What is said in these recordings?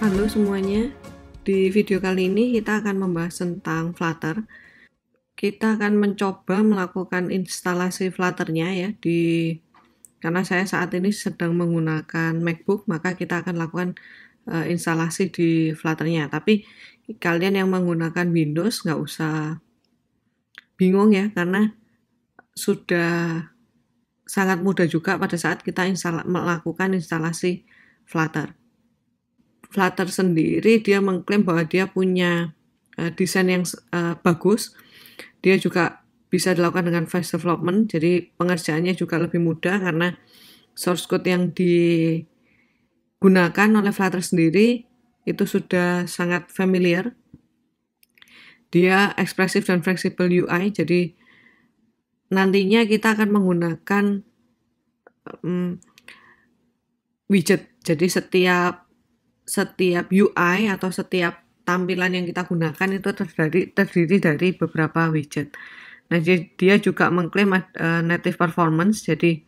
Halo semuanya, di video kali ini kita akan membahas tentang Flutter. Kita akan mencoba melakukan instalasi Flutter-nya ya, karena saya saat ini sedang menggunakan MacBook, maka kita akan lakukan instalasi di Flutter-nya. Tapi kalian yang menggunakan Windows nggak usah bingung ya, karena sudah sangat mudah juga pada saat kita melakukan instalasi Flutter. Flutter sendiri dia mengklaim bahwa dia punya desain yang bagus. Dia juga bisa dilakukan dengan fast development, jadi pengerjaannya juga lebih mudah karena source code yang digunakan oleh Flutter sendiri itu sudah sangat familiar. Dia ekspresif dan fleksibel UI, jadi nantinya kita akan menggunakan widget. Jadi setiap UI atau setiap tampilan yang kita gunakan itu terdiri dari beberapa widget. Nah, dia juga mengklaim native performance, jadi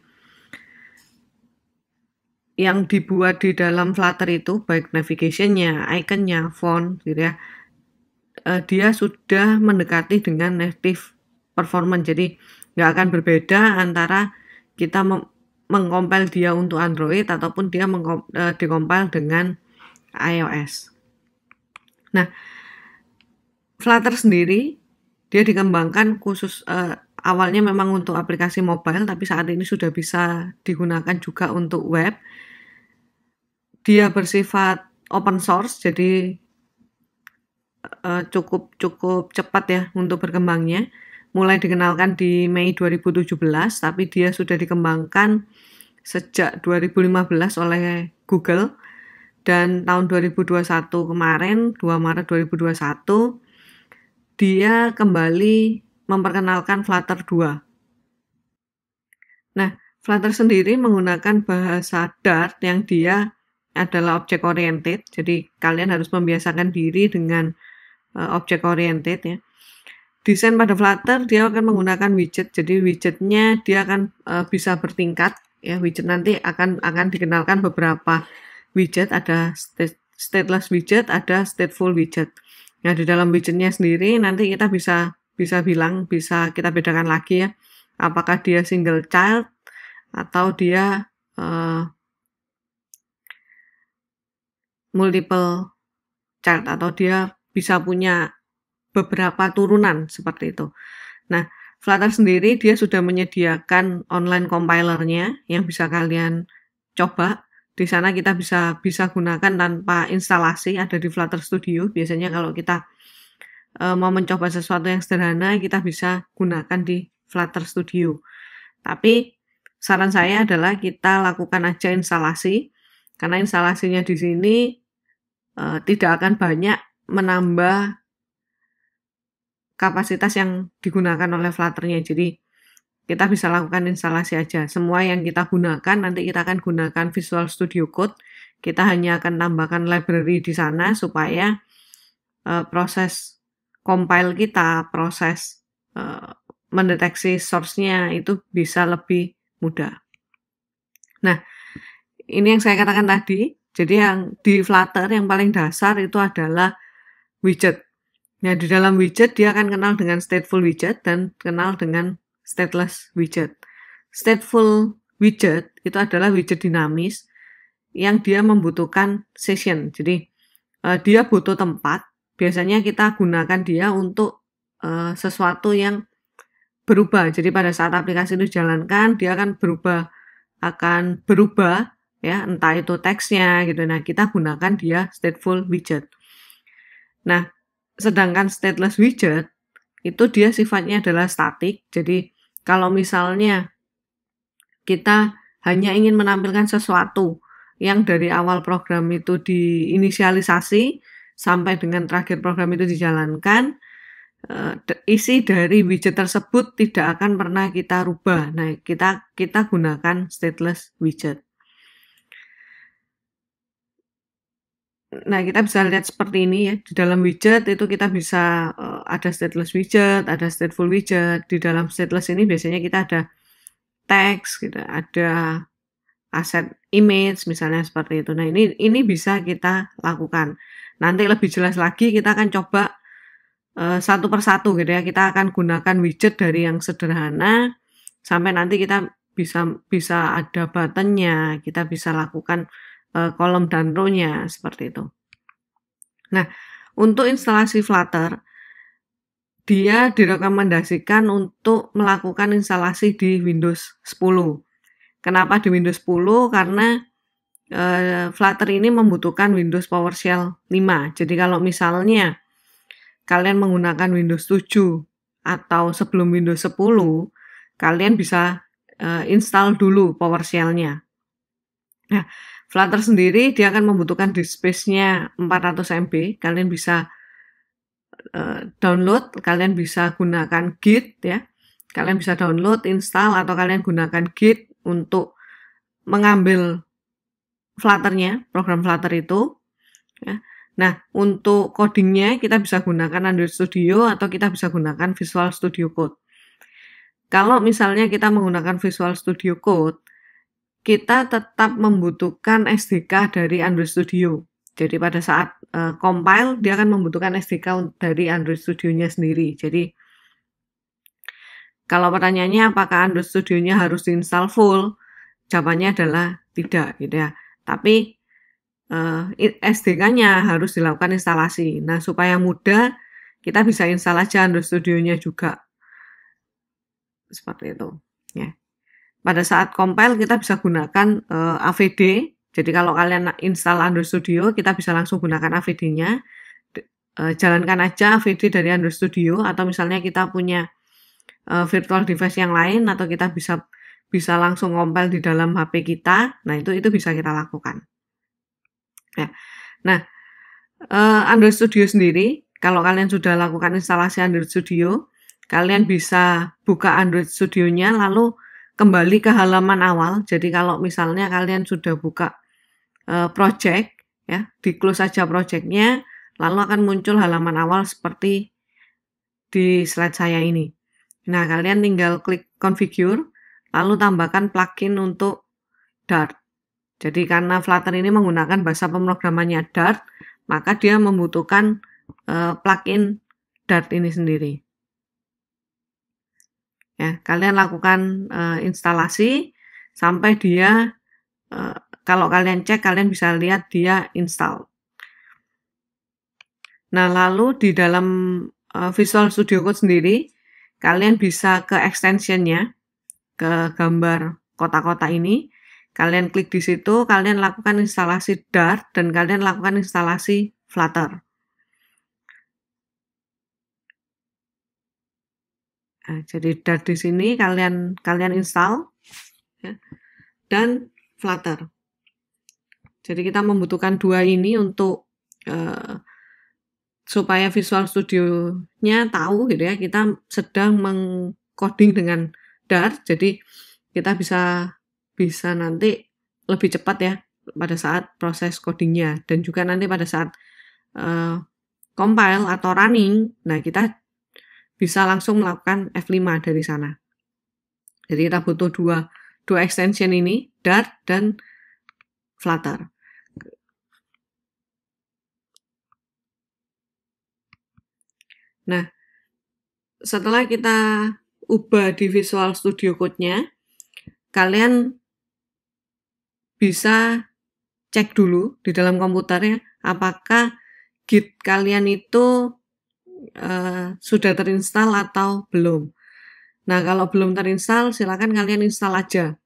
yang dibuat di dalam Flutter itu baik navigation-nya, icon-nya, font gitu ya, dia sudah mendekati dengan native performance. Jadi nggak akan berbeda antara kita mengcompile dia untuk Android ataupun dia dikompil dengan iOS. Nah, Flutter sendiri dia dikembangkan khusus awalnya memang untuk aplikasi mobile, tapi saat ini sudah bisa digunakan juga untuk web. Dia bersifat open source, jadi cukup cepat ya untuk berkembangnya. Mulai dikenalkan di Mei 2017, tapi dia sudah dikembangkan sejak 2015 oleh Google. Dan tahun 2021 kemarin, 2 Maret 2021, dia kembali memperkenalkan Flutter 2. Nah, Flutter sendiri menggunakan bahasa Dart yang dia adalah object oriented. Jadi kalian harus membiasakan diri dengan object oriented ya. Desain pada Flutter dia akan menggunakan widget. Jadi widgetnya dia akan bisa bertingkat ya. Widget nanti akan dikenalkan beberapa widget, ada stateless widget, ada stateful widget. Nah, di dalam widgetnya sendiri nanti kita bisa kita bedakan lagi ya, apakah dia single child atau dia multiple child, atau dia bisa punya beberapa turunan seperti itu. Nah, Flutter sendiri dia sudah menyediakan online compilernya yang bisa kalian coba. Di sana kita bisa gunakan tanpa instalasi, ada di Flutter Studio. Biasanya kalau kita mau mencoba sesuatu yang sederhana, kita bisa gunakan di Flutter Studio. Tapi saran saya adalah kita lakukan aja instalasi, karena instalasinya di sini tidak akan banyak menambah kapasitas yang digunakan oleh Flutter-nya. Jadi kita bisa lakukan instalasi aja. Semua yang kita gunakan, nanti kita akan gunakan Visual Studio Code. Kita hanya akan tambahkan library di sana supaya proses compile kita, proses mendeteksi source-nya itu bisa lebih mudah. Nah, ini yang saya katakan tadi. Jadi yang di Flutter yang paling dasar itu adalah widget. Nah, di dalam widget dia akan kenal dengan stateful widget dan kenal dengan stateless widget. Stateful widget itu adalah widget dinamis yang dia membutuhkan session. Jadi dia butuh tempat. Biasanya kita gunakan dia untuk sesuatu yang berubah. Jadi pada saat aplikasi itu dijalankan, dia akan berubah ya, entah itu teksnya gitu. Nah, kita gunakan dia stateful widget. Nah, sedangkan stateless widget itu dia sifatnya adalah static. Jadi kalau misalnya kita hanya ingin menampilkan sesuatu yang dari awal program itu diinisialisasi sampai dengan terakhir program itu dijalankan, isi dari widget tersebut tidak akan pernah kita rubah. Nah, kita gunakan stateless widget. Nah, kita bisa lihat seperti ini ya. Di dalam widget itu kita bisa ada stateless widget, ada stateful widget. Di dalam stateless ini biasanya kita ada teks, gitu, ada aset image misalnya seperti itu. Nah, ini bisa kita lakukan. Nanti lebih jelas lagi kita akan coba satu persatu gitu ya. Kita akan gunakan widget dari yang sederhana sampai nanti kita bisa bisa ada button-nya, kita bisa lakukan kolom dan row-nya seperti itu. Nah, untuk instalasi Flutter dia direkomendasikan untuk melakukan instalasi di Windows 10. Kenapa di Windows 10? Karena Flutter ini membutuhkan Windows PowerShell 5. Jadi kalau misalnya kalian menggunakan Windows 7 atau sebelum Windows 10, kalian bisa install dulu PowerShell-nya. Nah, Flutter sendiri dia akan membutuhkan disk space-nya 400 MB. Kalian bisa download, kalian bisa gunakan Git ya. Kalian bisa download, install, atau kalian gunakan Git untuk mengambil Flutter-nya, program Flutter itu. Ya. Nah, untuk codingnya kita bisa gunakan Android Studio atau kita bisa gunakan Visual Studio Code. Kalau misalnya kita menggunakan Visual Studio Code, kita tetap membutuhkan SDK dari Android Studio. Jadi pada saat compile, dia akan membutuhkan SDK dari Android Studio-nya sendiri. Jadi kalau pertanyaannya apakah Android Studio-nya harus diinstal full, jawabannya adalah tidak gitu ya. Tapi SDK-nya harus dilakukan instalasi. Nah, supaya mudah, kita bisa install aja Android Studio-nya juga. Seperti itu. Ya. Pada saat compile, kita bisa gunakan AVD. Jadi kalau kalian install Android Studio, kita bisa langsung gunakan AVD-nya. Jalankan aja AVD dari Android Studio, atau misalnya kita punya virtual device yang lain, atau kita bisa langsung compile di dalam HP kita. Nah, itu bisa kita lakukan. Ya. Nah, Android Studio sendiri, kalau kalian sudah lakukan instalasi Android Studio, kalian bisa buka Android Studio-nya lalu kembali ke halaman awal. Jadi kalau misalnya kalian sudah buka project, ya, di close saja project-nya, lalu akan muncul halaman awal seperti di slide saya ini. Nah, kalian tinggal klik configure, lalu tambahkan plugin untuk Dart. Jadi karena Flutter ini menggunakan bahasa pemrogramannya Dart, maka dia membutuhkan plugin Dart ini sendiri. Ya, kalian lakukan instalasi sampai dia, kalau kalian cek, kalian bisa lihat dia install. Nah, lalu di dalam Visual Studio Code sendiri, kalian bisa ke extension-nya, ke gambar kotak-kotak ini. Kalian klik di situ, kalian lakukan instalasi Dart, dan kalian lakukan instalasi Flutter. Nah, jadi Dart di sini kalian install, ya, dan Flutter. Jadi kita membutuhkan dua ini untuk supaya Visual Studio-nya tahu gitu ya, kita sedang mengcoding dengan Dart. Jadi kita bisa nanti lebih cepat ya pada saat proses codingnya, dan juga nanti pada saat compile atau running, nah kita bisa langsung melakukan F5 dari sana. Jadi kita butuh dua extension ini, Dart dan Flutter. Nah, setelah kita ubah di Visual Studio Code-nya, kalian bisa cek dulu di dalam komputernya apakah Git kalian itu sudah terinstall atau belum. Nah, kalau belum terinstall, silakan kalian install aja.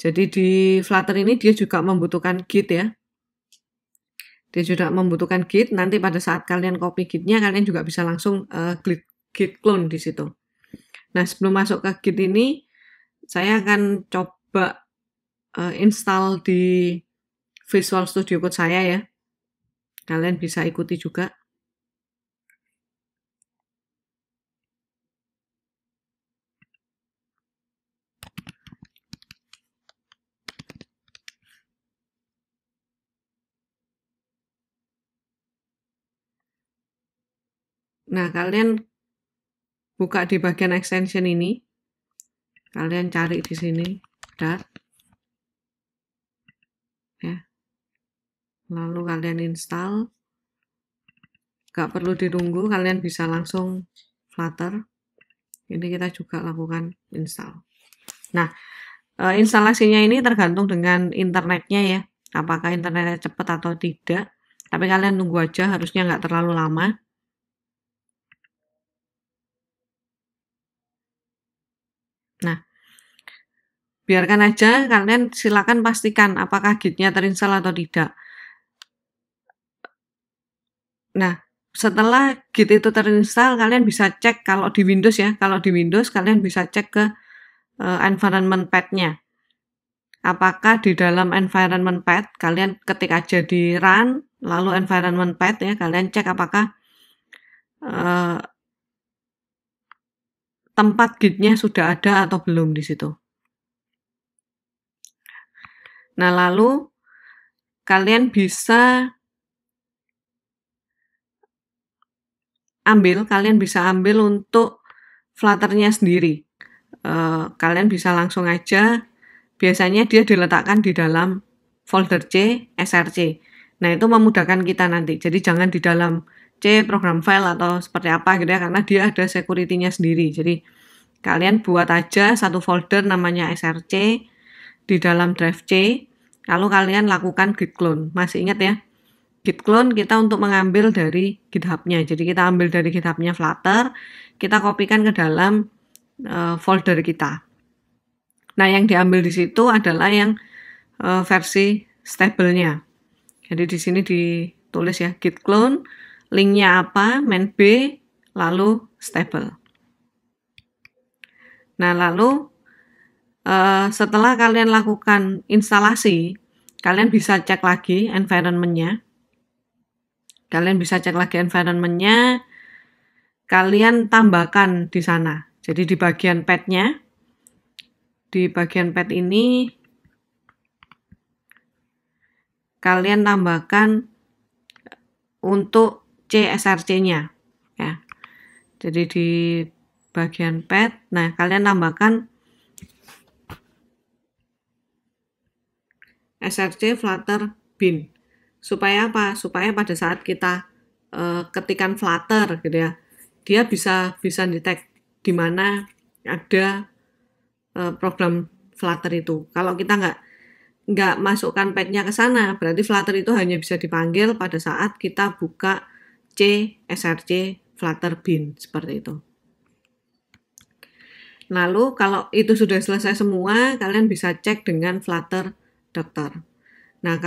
Jadi di Flutter ini dia juga membutuhkan Git ya. Dia juga membutuhkan Git. Nanti pada saat kalian copy Git-nya, kalian juga bisa langsung Git clone di situ. Nah, sebelum masuk ke Git ini, saya akan coba install di Visual Studio Code saya ya. Kalian bisa ikuti juga. Nah, kalian buka di bagian extension ini. Kalian cari di sini, Dart. lalu kalian install. Gak perlu ditunggu, kalian bisa langsung Flutter. Ini kita juga lakukan install. Nah, instalasinya ini tergantung dengan internetnya ya, apakah internetnya cepat atau tidak. Tapi kalian tunggu aja, harusnya nggak terlalu lama. Nah, biarkan aja, kalian silakan pastikan apakah Git-nya terinstall atau tidak. Nah, setelah Git itu terinstall, kalian bisa cek kalau di Windows ya. Kalau di Windows, kalian bisa cek ke environment path-nya. Apakah di dalam environment path, kalian ketik aja di run, lalu environment path ya, kalian cek apakah tempat Git-nya sudah ada atau belum di situ. Nah, lalu kalian bisa ambil untuk Flutter-nya sendiri. Kalian bisa langsung aja, biasanya dia diletakkan di dalam folder C, src. Nah, itu memudahkan kita nanti. Jadi jangan di dalam C, program file atau seperti apa gitu ya, karena dia ada security-nya sendiri. Jadi kalian buat aja satu folder namanya src di dalam drive C, lalu kalian lakukan git clone. Masih ingat ya? Git clone kita untuk mengambil dari GitHub-nya. Jadi kita ambil dari GitHub-nya Flutter, kita kopikan ke dalam folder kita. Nah, yang diambil di situ adalah yang versi stable-nya. Jadi di sini ditulis ya, git clone, linknya apa, main B, lalu stable. Nah, lalu setelah kalian lakukan instalasi, kalian bisa cek lagi environment-nya. Kalian tambahkan di sana. Jadi di bagian path-nya, di bagian path ini, kalian tambahkan untuk CSRC-nya. Ya. Jadi di bagian path, nah kalian tambahkan src flutter bin. Supaya apa? Supaya pada saat kita ketikan Flutter gitu ya, dia bisa detect di mana ada program Flutter itu. Kalau kita nggak masukkan path-nya ke sana, berarti Flutter itu hanya bisa dipanggil pada saat kita buka C src Flutter bin seperti itu. Lalu kalau itu sudah selesai semua, kalian bisa cek dengan Flutter Doctor. Nah,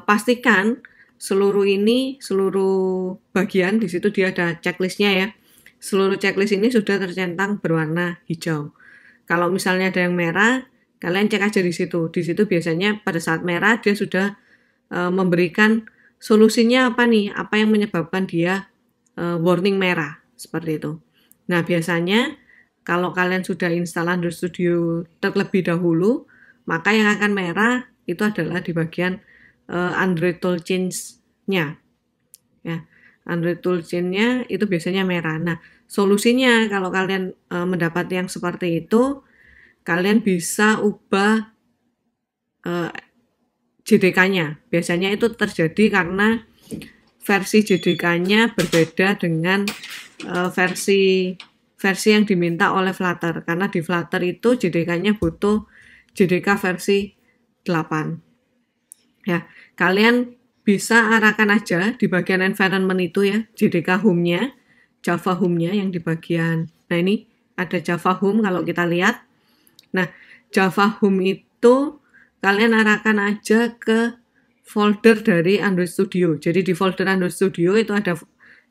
pastikan seluruh bagian di situ dia ada checklistnya ya. Seluruh checklist ini sudah tercentang berwarna hijau. Kalau misalnya ada yang merah, kalian cek aja di situ. Di situ biasanya pada saat merah dia sudah memberikan solusinya apa nih? Apa yang menyebabkan dia warning merah seperti itu. Nah, biasanya kalau kalian sudah install Android Studio terlebih dahulu, maka yang akan merah itu adalah di bagian Android Toolchains-nya. Ya, Android Toolchains-nya itu biasanya merah. Nah, solusinya kalau kalian mendapat yang seperti itu, kalian bisa ubah JDK-nya. Biasanya itu terjadi karena versi JDK-nya berbeda dengan versi yang diminta oleh Flutter. Karena di Flutter itu JDK-nya butuh JDK versi 8. Ya, kalian bisa arahkan aja di bagian environment itu ya, JDK home-nya, Java home-nya yang di bagian. Nah, ini ada Java home kalau kita lihat. Nah, Java home itu kalian arahkan aja ke folder dari Android Studio. Jadi di folder Android Studio itu ada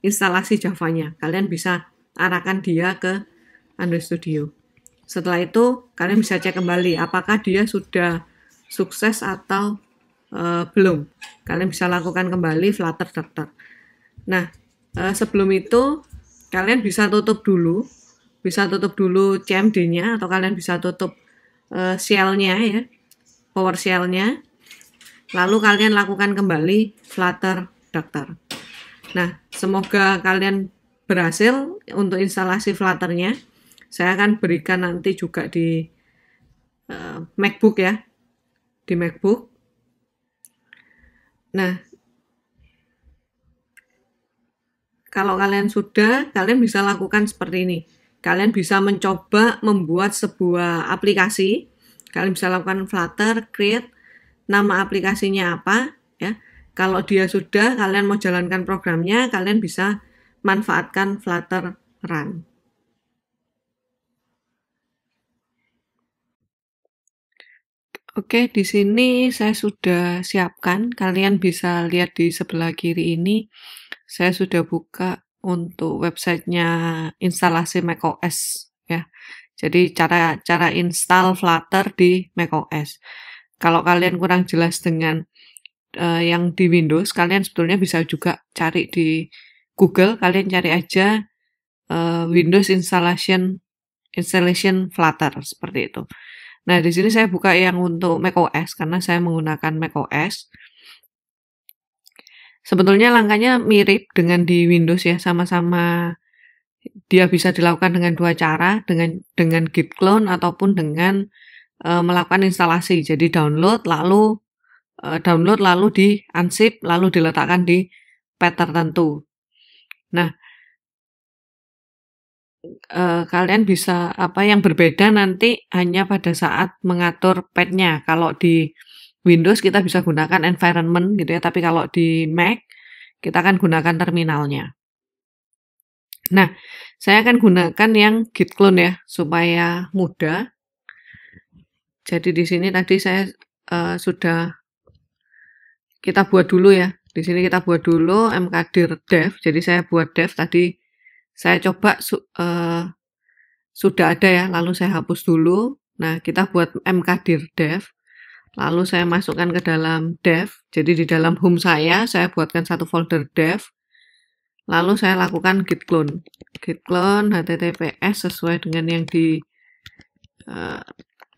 instalasi Java-nya. Kalian bisa arahkan dia ke Android Studio. Setelah itu, kalian bisa cek kembali apakah dia sudah sukses atau belum. Kalian bisa lakukan kembali Flutter Doctor. Nah, sebelum itu kalian bisa tutup dulu CMD-nya atau kalian bisa tutup shell-nya ya, PowerShell-nya. Lalu kalian lakukan kembali Flutter Doctor. Nah, semoga kalian berhasil untuk instalasi Flutter-nya. Saya akan berikan nanti juga di MacBook ya, di MacBook. Nah, kalau kalian sudah, kalian bisa lakukan seperti ini. Kalian bisa mencoba membuat sebuah aplikasi. Kalian bisa lakukan Flutter, create, nama aplikasinya apa, ya. Kalau dia sudah, kalian mau jalankan programnya, kalian bisa manfaatkan Flutter Run. Oke, di sini saya sudah siapkan. Kalian bisa lihat di sebelah kiri ini. Saya sudah buka untuk websitenya instalasi macOS, ya. Jadi cara install Flutter di macOS. Kalau kalian kurang jelas dengan yang di Windows, kalian sebetulnya bisa juga cari di Google. Kalian cari aja Windows installation Flutter seperti itu. Nah, di sini saya buka yang untuk macOS karena saya menggunakan macOS. Sebetulnya langkahnya mirip dengan di Windows ya, sama-sama dia bisa dilakukan dengan dua cara, dengan git clone ataupun dengan melakukan instalasi. Jadi download lalu di unzip lalu diletakkan di path tertentu. Nah, kalian bisa yang berbeda nanti hanya pada saat mengatur path-nya. Kalau di Windows kita bisa gunakan environment gitu ya, tapi kalau di Mac kita akan gunakan terminalnya. Nah, saya akan gunakan yang git clone ya supaya mudah. Jadi di sini tadi saya sudah kita buat dulu ya. Di sini kita buat dulu mkdir dev. Jadi saya buat dev tadi saya coba sudah ada ya, lalu saya hapus dulu. Nah, kita buat mkdir dev. Lalu saya masukkan ke dalam dev. Jadi di dalam home saya buatkan satu folder dev. Lalu saya lakukan git clone. Git clone https sesuai dengan yang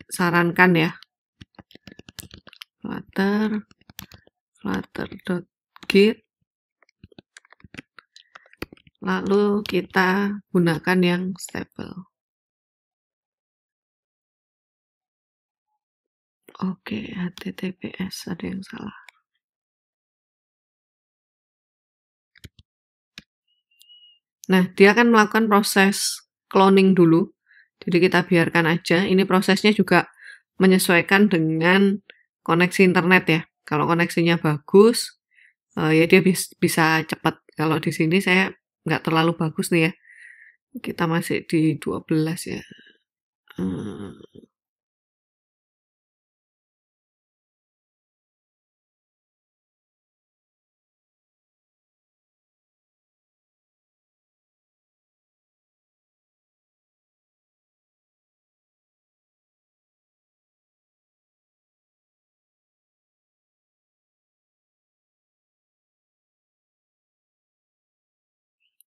disarankan ya. Flutter.git. Lalu kita gunakan yang stable. Oke, https ada yang salah. Nah, dia akan melakukan proses cloning dulu. Jadi kita biarkan aja. Ini prosesnya juga menyesuaikan dengan koneksi internet ya. Kalau koneksinya bagus, ya dia bisa cepat. Kalau di sini saya nggak terlalu bagus nih ya. Kita masih di 12 ya.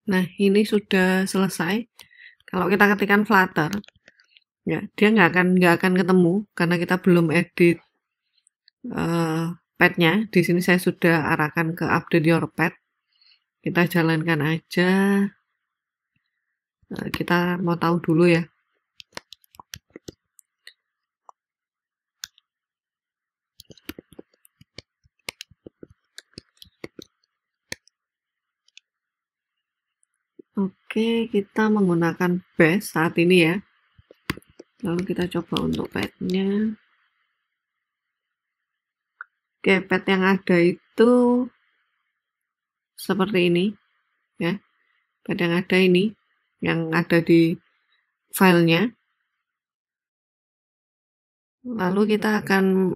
Nah, ini sudah selesai. Kalau kita ketikkan Flutter, ya dia nggak akan ketemu karena kita belum edit path-nya. Di sini saya sudah arahkan ke update your path. Kita jalankan aja. Kita mau tahu dulu ya. Oke, kita menggunakan bash saat ini ya. Lalu kita coba untuk path-nya. Oke, path yang ada itu seperti ini ya. Path yang ada ini, yang ada di filenya. Lalu kita akan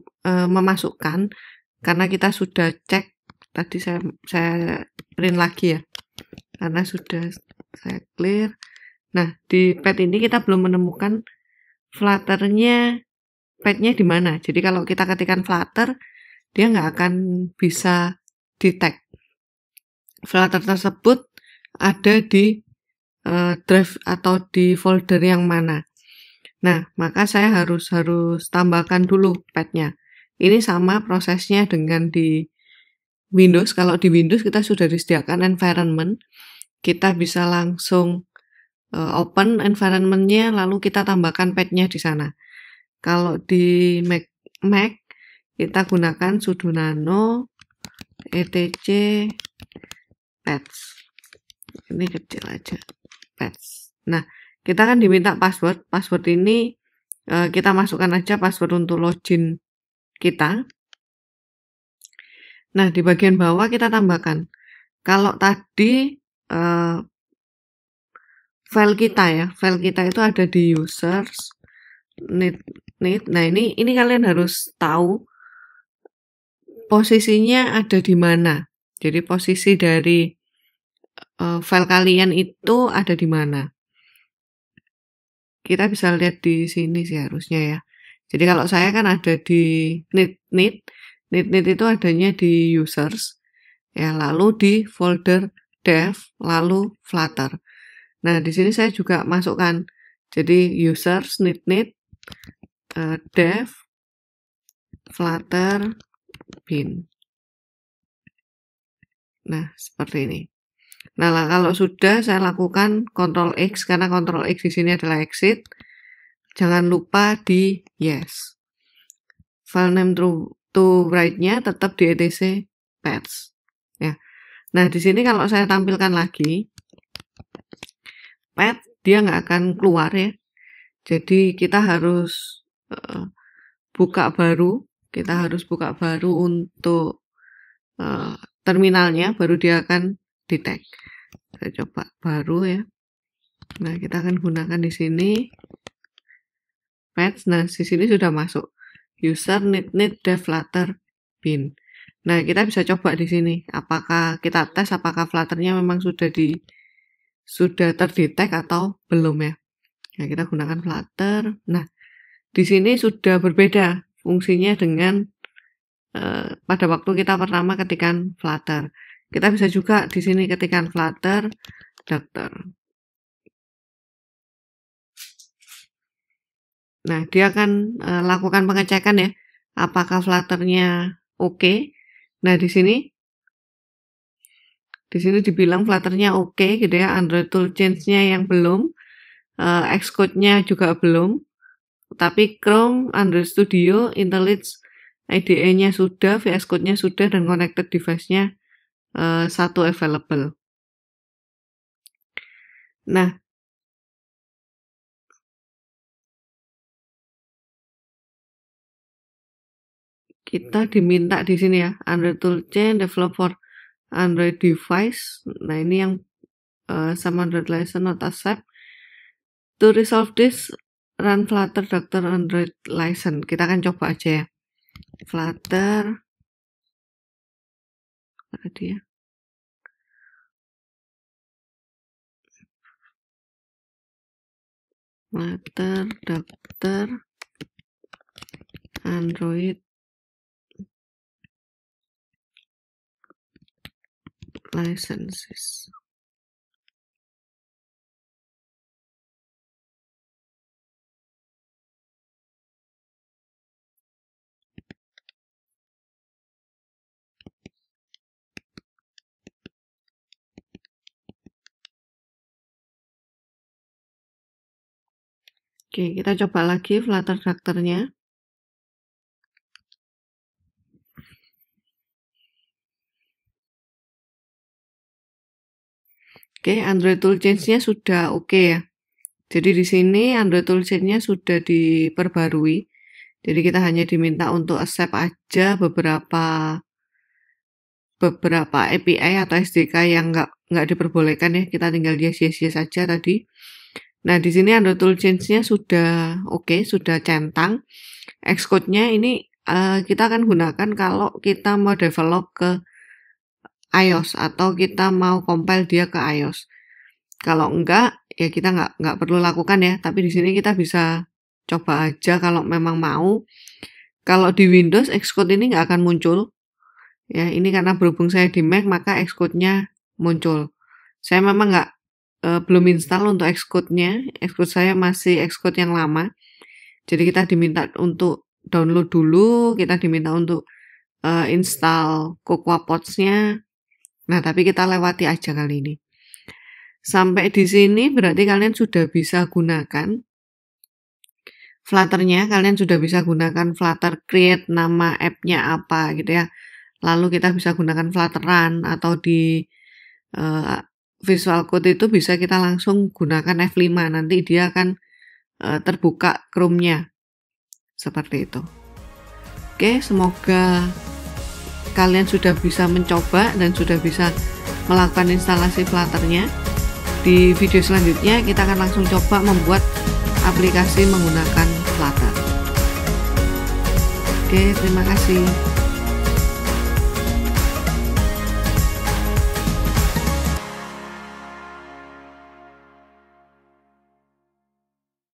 memasukkan, karena kita sudah cek, tadi saya print lagi ya, karena sudah saya clear. Nah, di path ini kita belum menemukan Flutter-nya, path-nya di mana. Jadi kalau kita ketikkan Flutter, dia nggak akan bisa detect Flutter tersebut ada di drive atau di folder yang mana. Nah, maka saya harus tambahkan dulu path-nya. Ini sama prosesnya dengan di Windows. Kalau di Windows kita sudah disediakan environment, kita bisa langsung open environment-nya, lalu kita tambahkan path-nya di sana. Kalau di Mac kita gunakan sudo nano etc path. ini kecil aja, pets. Nah, kita kan diminta password. Password ini kita masukkan aja password untuk login kita. Nah, di bagian bawah kita tambahkan. Kalau tadi file kita itu ada di users, need. Nah, ini kalian harus tahu posisinya ada di mana. Jadi posisi dari file kalian itu ada di mana. Kita bisa lihat di sini sih harusnya ya. Jadi kalau saya kan ada di need itu adanya di users, ya, lalu di folder dev, lalu Flutter. Nah, di sini saya juga masukkan. Jadi users, need, dev, Flutter, bin. Nah, seperti ini. Nah, kalau sudah saya lakukan Ctrl X, karena Ctrl X di sini adalah exit. Jangan lupa di yes. File name to write-nya tetap di etc paths. Ya. Nah, di sini kalau saya tampilkan lagi, path dia nggak akan keluar ya. Jadi kita harus buka baru. Kita harus buka baru untuk terminalnya, baru dia akan detect. Saya coba baru ya. Nah, kita akan gunakan di sini paths. Nah, di sini sudah masuk user need dev Flutter bin. Nah, kita bisa coba di sini. Apakah kita tes apakah Flutternya memang sudah terdetek atau belum ya. Nah, kita gunakan Flutter. Nah, di sini sudah berbeda fungsinya dengan pada waktu kita pertama ketikan Flutter. Kita bisa juga di sini ketikan Flutter Doctor. Nah, dia akan lakukan pengecekan ya, apakah Flutternya oke. Nah, di sini dibilang Flutternya oke gitu ya, Android tool change-nya yang belum, Xcode-nya juga belum, tapi Chrome, Android Studio, IntelliJ IDE-nya sudah, VS Code-nya sudah, dan connected device-nya satu available. Nah, kita diminta di sini ya, Android toolchain developer Android device. Nah, ini yang sama Android license not accept. To resolve this, run Flutter Doctor Android license. Kita akan coba aja ya. Flutter. Mana dia? Flutter Doctor Android licenses. Oke, kita coba lagi Flutter Doctor-nya. Oke, Android toolchain-nya sudah oke ya. Jadi di sini Android toolchain-nya sudah diperbarui. Jadi kita hanya diminta untuk accept aja beberapa API atau SDK yang nggak diperbolehkan ya. Kita tinggal yes saja tadi. Nah, di sini Android toolchain-nya sudah oke, sudah centang. Xcode-nya ini kita akan gunakan kalau kita mau develop ke iOS atau kita mau compile dia ke iOS. Kalau enggak, ya kita nggak perlu lakukan ya. Tapi di sini kita bisa coba aja kalau memang mau. Kalau di Windows, Xcode ini nggak akan muncul. Ya, ini karena berhubung saya di Mac, maka Xcode-nya muncul. Saya memang belum install untuk Xcode-nya. Xcode saya masih Xcode yang lama. Jadi kita diminta untuk download dulu, kita diminta untuk install CocoaPods-nya. Nah, tapi kita lewati aja kali ini. Sampai di sini berarti kalian sudah bisa gunakan Flutter-nya, kalian sudah bisa gunakan Flutter create nama app-nya apa gitu ya. Lalu kita bisa gunakan Flutter Run atau di Visual Code itu bisa kita langsung gunakan F5, nanti dia akan terbuka Chrome-nya. Seperti itu. Oke, semoga kalian sudah bisa mencoba dan sudah bisa melakukan instalasi Flutter-nya. Di video selanjutnya kita akan langsung coba membuat aplikasi menggunakan Flutter. Oke, terima kasih.